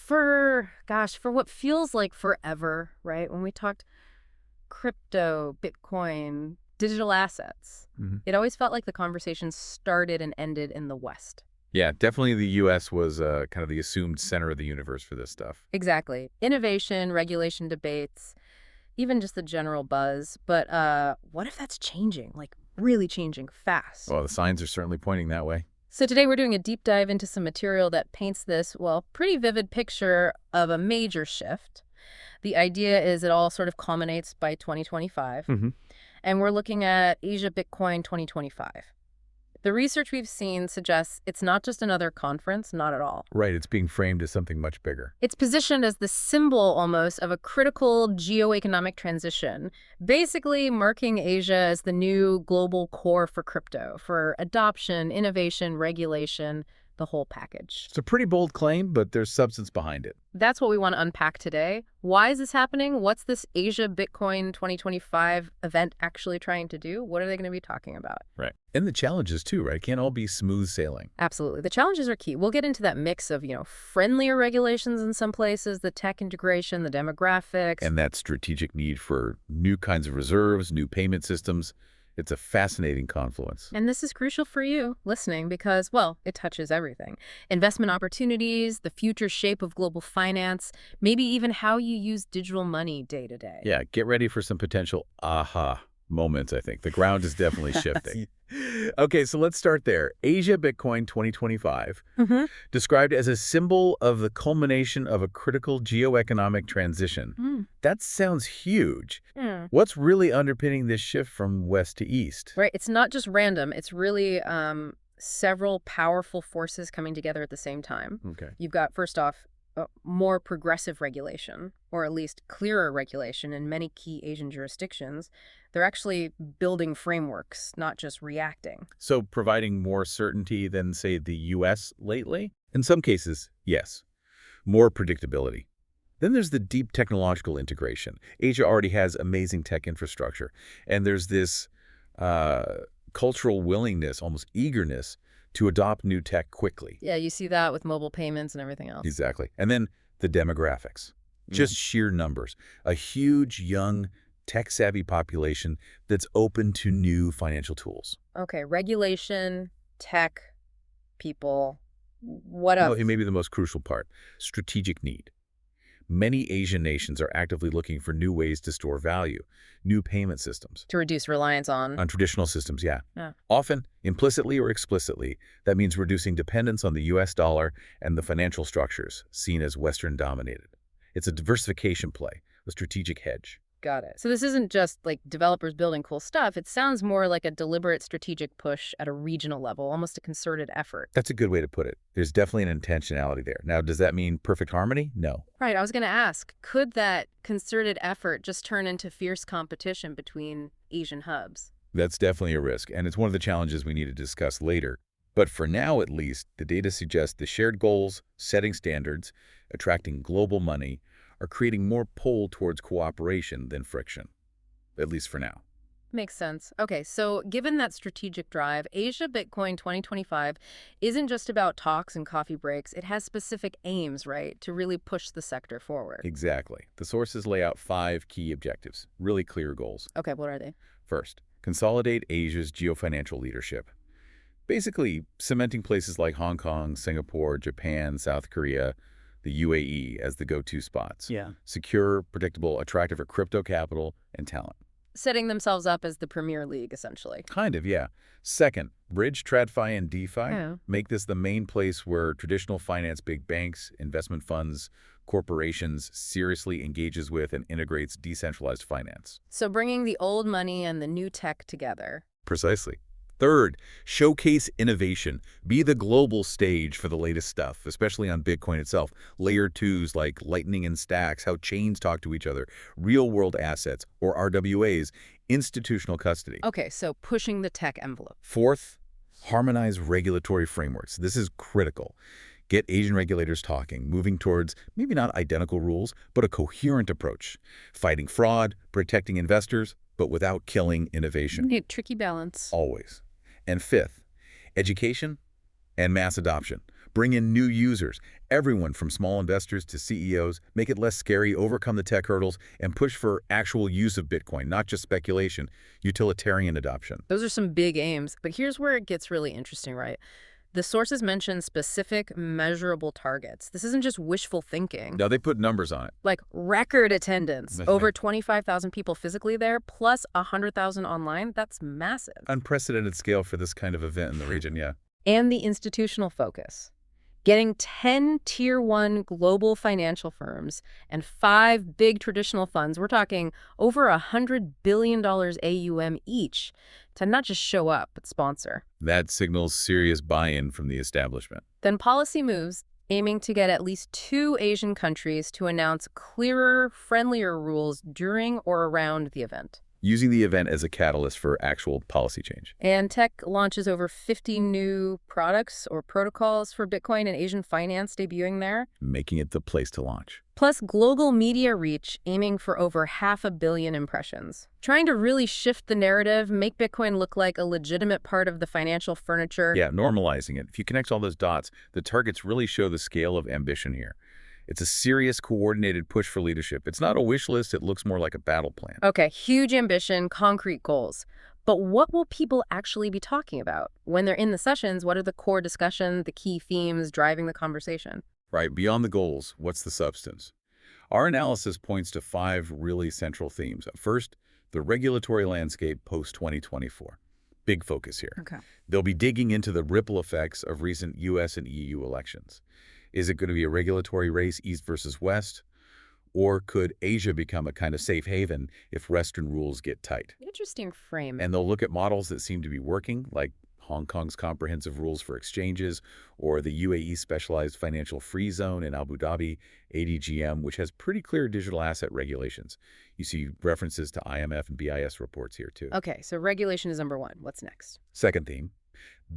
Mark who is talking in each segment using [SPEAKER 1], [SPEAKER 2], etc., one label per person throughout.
[SPEAKER 1] for what feels like forever, right? When we talked crypto, Bitcoin, digital assets, it always felt like the conversation started and ended in the West.
[SPEAKER 2] Yeah, definitely the U.S. was kind of the assumed center of the universe for this stuff.
[SPEAKER 1] Exactly. Innovation, regulation debates, even just the general buzz. But what if that's changing, like really changing fast?
[SPEAKER 2] Well, the signs are certainly pointing that way.
[SPEAKER 1] So today we're doing a deep dive into some material that paints this, well, pretty vivid picture of a major shift. The idea is it all sort of culminates by 2025. And we're looking at Asia Bitcoin 2025. The research we've seen suggests it's not just another conference, not at all.
[SPEAKER 2] Right, it's being framed as something much bigger.
[SPEAKER 1] It's positioned as the symbol almost of a critical geo-economic transition, basically marking Asia as the new global core for crypto, for adoption, innovation, regulation, the whole package.
[SPEAKER 2] It's a pretty bold claim, but there's substance behind it.
[SPEAKER 1] That's what we want to unpack today. Why is this happening? What's this Asia Bitcoin 2025 event actually trying to do? What are they going to be talking about?
[SPEAKER 2] Right. And the challenges too, right? It can't all be smooth sailing.
[SPEAKER 1] Absolutely. The challenges are key. We'll get into that mix of, friendlier regulations in some places, the tech integration, the demographics.
[SPEAKER 2] And that strategic need for new kinds of reserves, new payment systems. It's a fascinating confluence.
[SPEAKER 1] And this is crucial for you listening because, well, it touches everything. Investment opportunities, the future shape of global finance, maybe even how you use digital money day to day.
[SPEAKER 2] Yeah, get ready for some potential aha moments, I think. The ground is definitely shifting. Okay, so let's start there. Asia Bitcoin 2025, described as a symbol of the culmination of a critical geo-economic transition. That sounds huge. What's really underpinning this shift from west to east?
[SPEAKER 1] Right, it's not just random. It's really several powerful forces coming together at the same time.
[SPEAKER 2] Okay.
[SPEAKER 1] You've got, first off, more progressive regulation, or at least clearer regulation in many key Asian jurisdictions. They're actually building frameworks, not just reacting.
[SPEAKER 2] So providing more certainty than, say, the U.S. lately? In some cases, yes. More predictability. Then there's the deep technological integration. Asia already has amazing tech infrastructure, and there's this cultural willingness, almost eagerness, to adopt new tech quickly.
[SPEAKER 1] Yeah, you see that with mobile payments and everything else.
[SPEAKER 2] Exactly. And then the demographics, just sheer numbers. A huge, young, tech-savvy population that's open to new financial tools.
[SPEAKER 1] Okay, regulation, tech, people, what else?
[SPEAKER 2] Well, it may be the most crucial part, strategic need. Many Asian nations are actively looking for new ways to store value, new payment systems.
[SPEAKER 1] To reduce reliance on
[SPEAKER 2] Traditional systems, yeah. Often, implicitly or explicitly, that means reducing dependence on the U.S. dollar and the financial structures seen as Western-dominated. It's a diversification play, a strategic hedge.
[SPEAKER 1] Got it. So this isn't just like developers building cool stuff. It sounds more like a deliberate strategic push at a regional level, almost a concerted effort.
[SPEAKER 2] That's a good way to put it. There's definitely an intentionality there. Now, does that mean perfect harmony? No.
[SPEAKER 1] Right. I was going to ask, could that concerted effort just turn into fierce competition between Asian hubs?
[SPEAKER 2] That's definitely a risk, and it's one of the challenges we need to discuss later. But for now, at least, the data suggests the shared goals, setting standards, attracting global money, are creating more pull towards cooperation than friction, at least for now.
[SPEAKER 1] Makes sense. Okay, so given that strategic drive, Asia Bitcoin 2025 isn't just about talks and coffee breaks. It has specific aims, right, to really push the sector forward.
[SPEAKER 2] Exactly. The sources lay out 5 key objectives, really clear goals.
[SPEAKER 1] Okay, what are they?
[SPEAKER 2] First, consolidate Asia's geofinancial leadership. Basically, cementing places like Hong Kong, Singapore, Japan, South Korea, the UAE as the go-to spots.
[SPEAKER 3] Yeah.
[SPEAKER 2] Secure, predictable, attractive for crypto capital and talent.
[SPEAKER 1] Setting themselves up as the premier league, essentially.
[SPEAKER 2] Kind of, yeah. Second, bridge TradFi and DeFi.
[SPEAKER 1] Yeah.
[SPEAKER 2] Make this the main place where traditional finance, big banks, investment funds, corporations seriously engages with and integrates decentralized finance.
[SPEAKER 1] So bringing the old money and the new tech together.
[SPEAKER 2] Precisely. Third, showcase innovation. Be the global stage for the latest stuff, especially on Bitcoin itself. Layer 2s like Lightning and Stacks, how chains talk to each other, real-world assets, or RWAs, institutional custody.
[SPEAKER 1] Okay, so pushing the tech envelope.
[SPEAKER 2] Fourth, harmonize regulatory frameworks. This is critical. Get Asian regulators talking, moving towards maybe not identical rules, but a coherent approach. Fighting fraud, protecting investors, but without killing innovation.
[SPEAKER 1] Need tricky balance.
[SPEAKER 2] Always. And fifth, education and mass adoption. Bring in new users, everyone from small investors to CEOs, make it less scary, overcome the tech hurdles, and push for actual use of Bitcoin, not just speculation, utilitarian adoption.
[SPEAKER 1] Those are some big aims, but here's where it gets really interesting, right? The sources mention specific, measurable targets. This isn't just wishful thinking.
[SPEAKER 2] Now, they put numbers on it.
[SPEAKER 1] Like record attendance, over 25,000 people physically there, plus 100,000 online. That's massive.
[SPEAKER 2] Unprecedented scale for this kind of event in the region, yeah.
[SPEAKER 1] And the institutional focus. Getting 10 Tier 1 global financial firms and 5 big traditional funds, we're talking over $100 billion AUM each, to not just show up, but sponsor.
[SPEAKER 2] That signals serious buy-in from the establishment.
[SPEAKER 1] Then policy moves, aiming to get at least 2 Asian countries to announce clearer, friendlier rules during or around the event.
[SPEAKER 2] Using the event as a catalyst for actual policy change.
[SPEAKER 1] And tech launches over 50 new products or protocols for Bitcoin and Asian finance debuting there.
[SPEAKER 2] Making it the place to launch.
[SPEAKER 1] Plus global media reach, aiming for over 500 million impressions. Trying to really shift the narrative, make Bitcoin look like a legitimate part of the financial furniture.
[SPEAKER 2] Yeah, normalizing it. If you connect all those dots, the targets really show the scale of ambition here. It's a serious, coordinated push for leadership. It's not a wish list. It looks more like a battle plan.
[SPEAKER 1] Okay, huge ambition, concrete goals. But what will people actually be talking about? When they're in the sessions, what are the core discussions, the key themes driving the conversation?
[SPEAKER 2] Right, beyond the goals, what's the substance? Our analysis points to 5 really central themes. First, the regulatory landscape post-2024. Big focus here.
[SPEAKER 1] Okay.
[SPEAKER 2] They'll be digging into the ripple effects of recent U.S. and EU elections. Is it going to be a regulatory race, East versus West? Or could Asia become a kind of safe haven if Western rules get tight?
[SPEAKER 1] Interesting frame.
[SPEAKER 2] And they'll look at models that seem to be working, like Hong Kong's comprehensive rules for exchanges, or the UAE specialized financial free zone in Abu Dhabi, ADGM, which has pretty clear digital asset regulations. You see references to IMF and BIS reports here, too.
[SPEAKER 1] Okay, so regulation is number 1. What's next?
[SPEAKER 2] Second theme,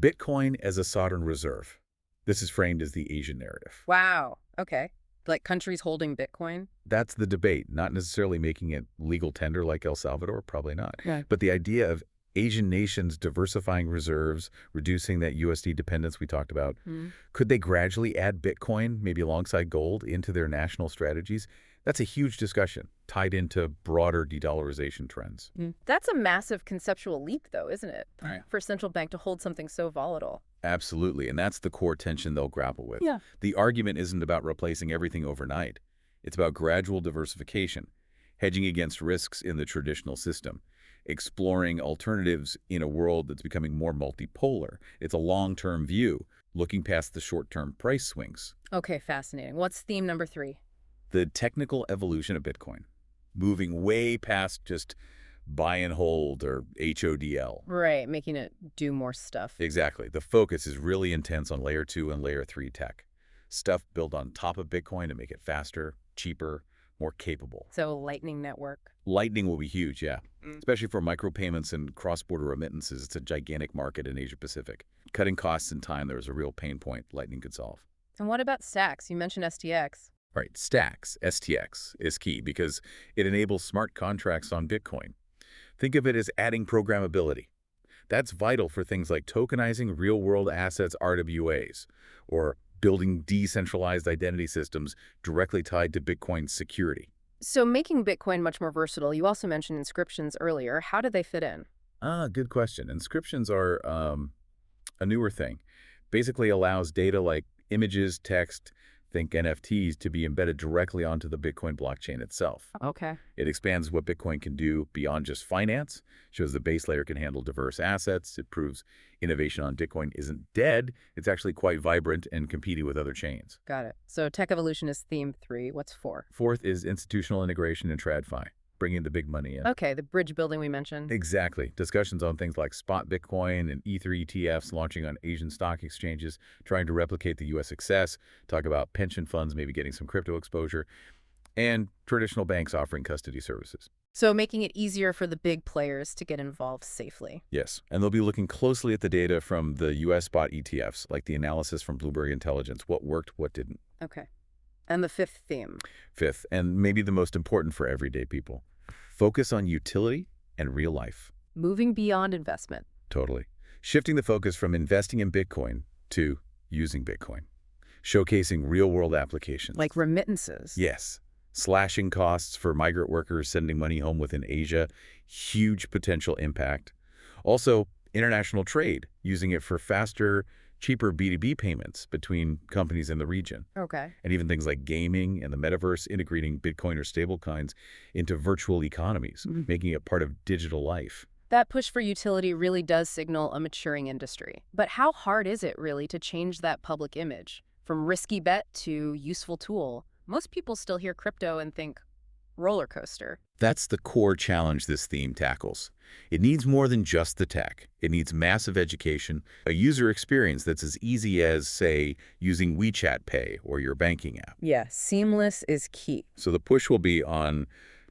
[SPEAKER 2] Bitcoin as a sovereign reserve. This is framed as the Asian narrative.
[SPEAKER 1] Wow. Okay. Like countries holding Bitcoin?
[SPEAKER 2] That's the debate, not necessarily making it legal tender like El Salvador, probably not.
[SPEAKER 1] Right.
[SPEAKER 2] But the idea of Asian nations diversifying reserves, reducing that USD dependence we talked about. Could they gradually add Bitcoin, maybe alongside gold, into their national strategies? That's a huge discussion, tied into broader de-dollarization trends.
[SPEAKER 1] That's a massive conceptual leap, though, isn't it?
[SPEAKER 2] Right.
[SPEAKER 1] For a central bank to hold something so volatile.
[SPEAKER 2] Absolutely, and that's the core tension they'll grapple with.
[SPEAKER 1] Yeah.
[SPEAKER 2] The argument isn't about replacing everything overnight. It's about gradual diversification, hedging against risks in the traditional system, exploring alternatives in a world that's becoming more multipolar. It's a long-term view, looking past the short-term price swings.
[SPEAKER 1] Okay, fascinating. What's theme number 3?
[SPEAKER 2] The technical evolution of Bitcoin, moving way past just buy and hold or HODL.
[SPEAKER 1] Right, making it do more stuff.
[SPEAKER 2] Exactly. The focus is really intense on layer 2 and layer 3 tech. Stuff built on top of Bitcoin to make it faster, cheaper, more capable.
[SPEAKER 1] So Lightning Network.
[SPEAKER 2] Lightning will be huge, yeah. Especially for micropayments and cross-border remittances. It's a gigantic market in Asia Pacific. Cutting costs and time, there was a real pain point Lightning could solve.
[SPEAKER 1] And what about stacks? You mentioned STX.
[SPEAKER 2] Right, stacks, STX, is key because it enables smart contracts on Bitcoin. Think of it as adding programmability. That's vital for things like tokenizing real-world assets RWAs, or building decentralized identity systems directly tied to Bitcoin's security.
[SPEAKER 1] So making Bitcoin much more versatile, you also mentioned inscriptions earlier. How do they fit in?
[SPEAKER 2] Good question. Inscriptions are a newer thing. Basically allows data like images, text, think NFTs, to be embedded directly onto the Bitcoin blockchain itself.
[SPEAKER 1] Okay.
[SPEAKER 2] It expands what Bitcoin can do beyond just finance, shows the base layer can handle diverse assets. It proves innovation on Bitcoin isn't dead. It's actually quite vibrant and competing with other chains.
[SPEAKER 1] Got it. So tech evolution is theme 3. What's 4?
[SPEAKER 2] Fourth is institutional integration and TradFi, bringing the big money in.
[SPEAKER 1] Okay, the bridge building we mentioned.
[SPEAKER 2] Exactly. Discussions on things like spot Bitcoin and Ether ETFs launching on Asian stock exchanges, trying to replicate the U.S. success, talk about pension funds maybe getting some crypto exposure, and traditional banks offering custody services.
[SPEAKER 1] So making it easier for the big players to get involved safely.
[SPEAKER 2] Yes, and they'll be looking closely at the data from the U.S. spot ETFs, like the analysis from Bloomberg Intelligence, what worked, what didn't.
[SPEAKER 1] Okay. And the 5th theme?
[SPEAKER 2] Fifth, and maybe the most important for everyday people, focus on utility and real life.
[SPEAKER 1] Moving beyond investment.
[SPEAKER 2] Totally. Shifting the focus from investing in Bitcoin to using Bitcoin. showcasing real-world applications.
[SPEAKER 1] Like remittances.
[SPEAKER 2] Yes. Slashing costs for migrant workers sending money home within Asia, huge potential impact. Also, international trade, using it for faster, cheaper B2B payments between companies in the region.
[SPEAKER 1] Okay.
[SPEAKER 2] And even things like gaming and the metaverse, integrating Bitcoin or stablecoins into virtual economies, making it part of digital life.
[SPEAKER 1] That push for utility really does signal a maturing industry. But how hard is it really to change that public image? From risky bet to useful tool, most people still hear crypto and think roller coaster.
[SPEAKER 2] That's the core challenge this theme tackles. It needs more than just the tech. It needs massive education, a user experience that's as easy as, say, using WeChat Pay or your banking app.
[SPEAKER 1] Yeah, seamless is key.
[SPEAKER 2] So the push will be on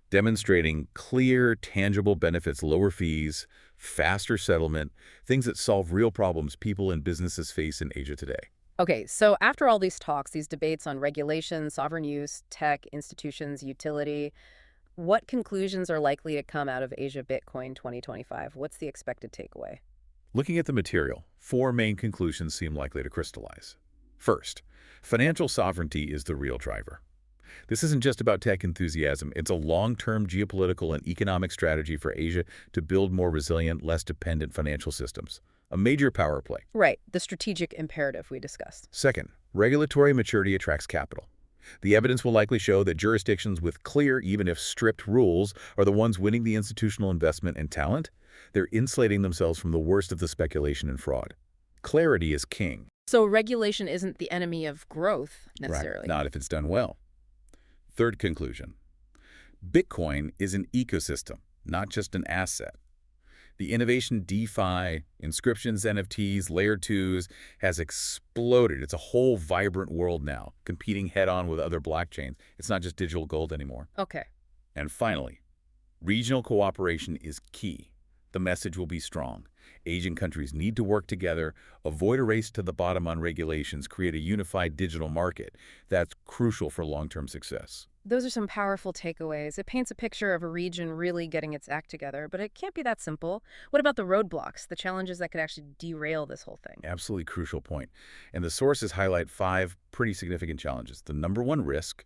[SPEAKER 2] demonstrating clear, tangible benefits, lower fees, faster settlement, things that solve real problems people and businesses face in Asia today.
[SPEAKER 1] Okay, so after all these talks, these debates on regulation, sovereign use, tech, institutions, utility, what conclusions are likely to come out of Asia Bitcoin 2025? What's the expected takeaway?
[SPEAKER 2] Looking at the material, 4 main conclusions seem likely to crystallize. First, financial sovereignty is the real driver. This isn't just about tech enthusiasm. It's a long-term geopolitical and economic strategy for Asia to build more resilient, less dependent financial systems. A major power play.
[SPEAKER 1] Right, the strategic imperative we discussed.
[SPEAKER 2] Second, regulatory maturity attracts capital. The evidence will likely show that jurisdictions with clear, even if strict, rules are the ones winning the institutional investment and talent. They're insulating themselves from the worst of the speculation and fraud. Clarity is king.
[SPEAKER 1] So regulation isn't the enemy of growth, necessarily.
[SPEAKER 2] Right. Not if it's done well. Third conclusion. Bitcoin is an ecosystem, not just an asset. The innovation DeFi, inscriptions, NFTs, Layer 2s has exploded. It's a whole vibrant world now, competing head-on with other blockchains. It's not just digital gold anymore.
[SPEAKER 1] Okay.
[SPEAKER 2] And finally, regional cooperation is key. The message will be strong. Asian countries need to work together, avoid a race to the bottom on regulations, create a unified digital market. That's crucial for long-term success.
[SPEAKER 1] Those are some powerful takeaways. It paints a picture of a region really getting its act together, but it can't be that simple. What about the roadblocks, the challenges that could actually derail this whole thing?
[SPEAKER 2] Absolutely crucial point. And the sources highlight 5 pretty significant challenges. The number one risk,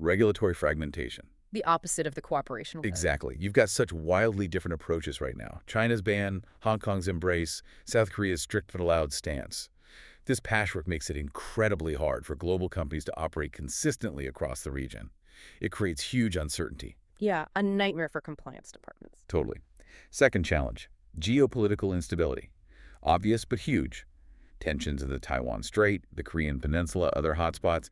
[SPEAKER 2] regulatory fragmentation.
[SPEAKER 1] The opposite of the cooperation.
[SPEAKER 2] Exactly. You've got such wildly different approaches right now. China's ban, Hong Kong's embrace, South Korea's strict but allowed stance. This patchwork makes it incredibly hard for global companies to operate consistently across the region. It creates huge uncertainty.
[SPEAKER 1] Yeah, a nightmare for compliance departments.
[SPEAKER 2] Totally. Second challenge, geopolitical instability. Obvious but huge. Tensions in the Taiwan Strait, the Korean Peninsula, other hotspots.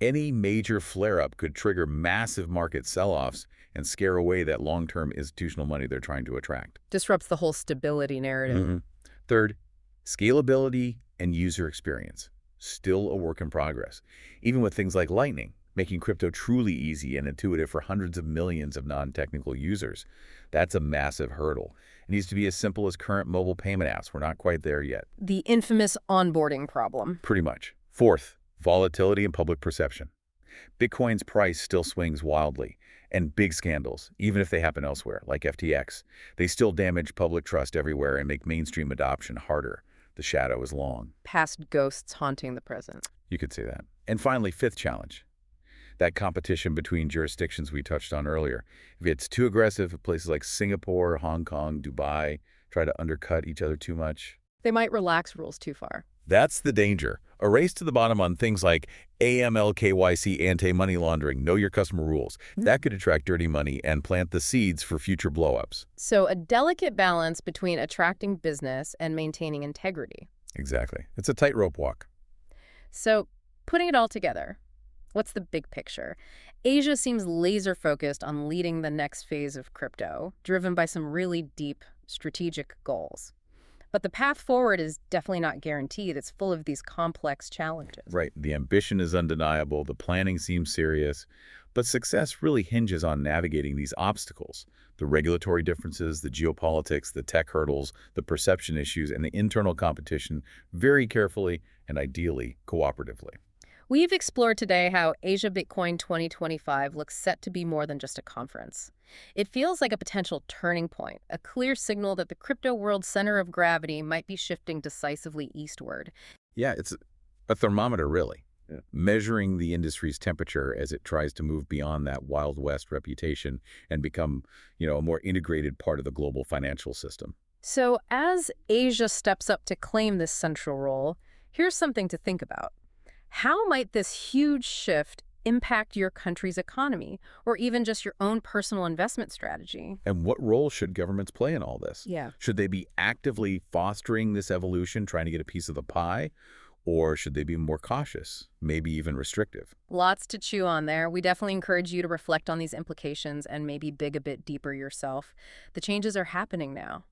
[SPEAKER 2] Any major flare-up could trigger massive market sell-offs and scare away that long-term institutional money they're trying to attract.
[SPEAKER 1] Disrupts the whole stability narrative.
[SPEAKER 2] Third, scalability and user experience. Still a work in progress. Even with things like Lightning, making crypto truly easy and intuitive for hundreds of millions of non-technical users. That's a massive hurdle. It needs to be as simple as current mobile payment apps. We're not quite there yet.
[SPEAKER 1] The infamous onboarding problem.
[SPEAKER 2] Pretty much. Fourth, volatility and public perception. Bitcoin's price still swings wildly, and big scandals, even if they happen elsewhere, like FTX, they still damage public trust everywhere and make mainstream adoption harder. The shadow is long.
[SPEAKER 1] Past ghosts haunting the present.
[SPEAKER 2] You could say that. And finally, fifth challenge. That competition between jurisdictions we touched on earlier. If it's too aggressive, places like Singapore, Hong Kong, Dubai try to undercut each other too much.
[SPEAKER 1] They might relax rules too far.
[SPEAKER 2] That's the danger. A race to the bottom on things like AML, KYC, anti-money laundering, know your customer rules. That could attract dirty money and plant the seeds for future blowups.
[SPEAKER 1] So a delicate balance between attracting business and maintaining integrity.
[SPEAKER 2] Exactly. It's a tightrope walk.
[SPEAKER 1] So putting it all together, what's the big picture? Asia seems laser-focused on leading the next phase of crypto, driven by some really deep strategic goals. But the path forward is definitely not guaranteed. It's full of these complex challenges.
[SPEAKER 2] Right. The ambition is undeniable. The planning seems serious. But success really hinges on navigating these obstacles. The regulatory differences, the geopolitics, the tech hurdles, the perception issues, and the internal competition very carefully and ideally cooperatively.
[SPEAKER 1] We've explored today how Asia Bitcoin 2025 looks set to be more than just a conference. It feels like a potential turning point, a clear signal that the crypto world's center of gravity might be shifting decisively eastward.
[SPEAKER 2] Yeah, it's a thermometer, really. measuring the industry's temperature as it tries to move beyond that Wild West reputation and become, a more integrated part of the global financial system.
[SPEAKER 1] So as Asia steps up to claim this central role, here's something to think about. How might this huge shift impact your country's economy, or even just your own personal investment strategy?
[SPEAKER 2] And what role should governments play in all this?
[SPEAKER 1] Yeah.
[SPEAKER 2] Should they be actively fostering this evolution, trying to get a piece of the pie? Or should they be more cautious, maybe even restrictive?
[SPEAKER 1] Lots to chew on there. We definitely encourage you to reflect on these implications and maybe dig a bit deeper yourself. The changes are happening now.